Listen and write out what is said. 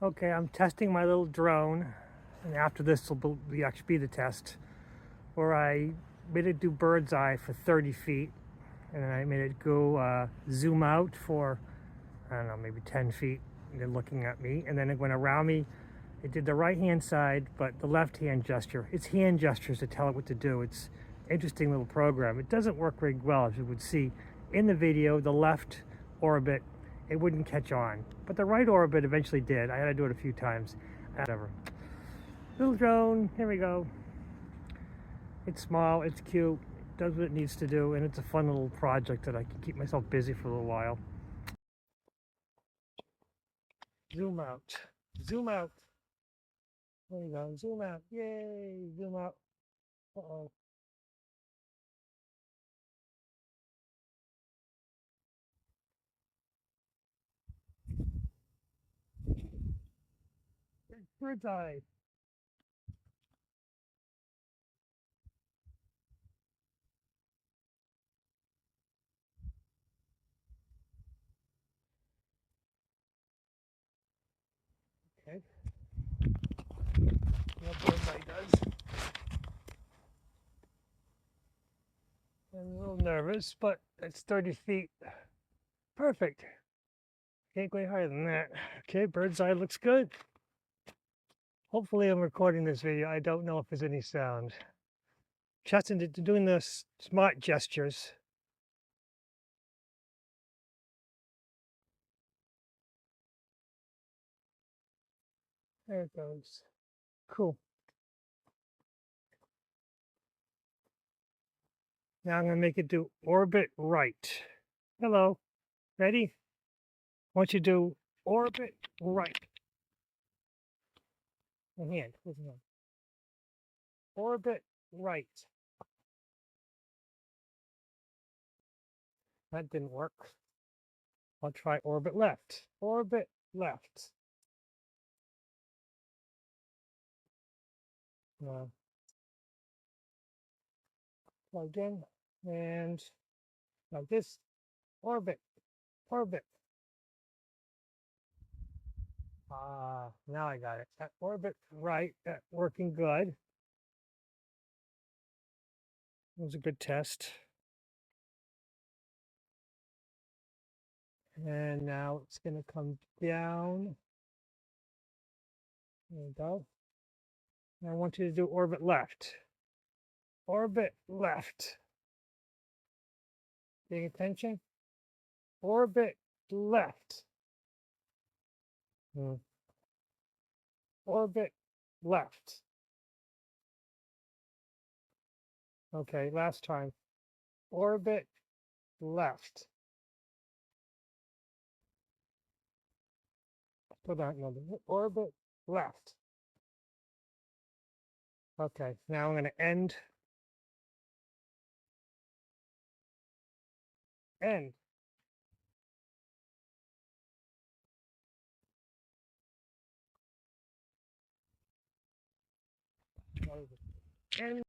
Okay, I'm testing my little drone, and after this will actually be the test, where I made it do bird's eye for 30 feet, and then I made it go zoom out for, I don't know, maybe 10 feet, and then looking at me, and then it went around me. It did the right hand side, but the left hand gesture. It's hand gestures to tell it what to do. It's an interesting little program. It doesn't work very well, as you would see in the video. The left orbit, it wouldn't catch on, but the right orbit eventually did. I had to do it a few times. Whatever. Little drone, here we go. It's small, it's cute, it does what it needs to do, and it's a fun little project that I can keep myself busy for a little while. Zoom out. Zoom out. There you go. Zoom out. Yay. Zoom out. Uh-oh. Bird's eye. Okay. What bird's eye does. I'm a little nervous, but it's 30 feet. Perfect. Can't go any higher than that. Okay, bird's eye looks good. Hopefully I'm recording this video. I don't know if there's any sound. Justin, doing the smart gestures. There it goes. Cool. Now I'm going to make it do orbit right. Hello. Ready? I want you to do orbit right. My hand. Where's my hand? Orbit right. That didn't work. I'll try orbit left. Orbit left. Plug in and like this. Orbit. Orbit. Now I got it. That orbit right. That working good. It was a good test. And now it's going to come down. There we go. I want you to do orbit left. Orbit left. Paying attention? Orbit left. Orbit left. Okay, last time. Orbit left. Put that another. Orbit left. Okay, now I'm going to end. End. End.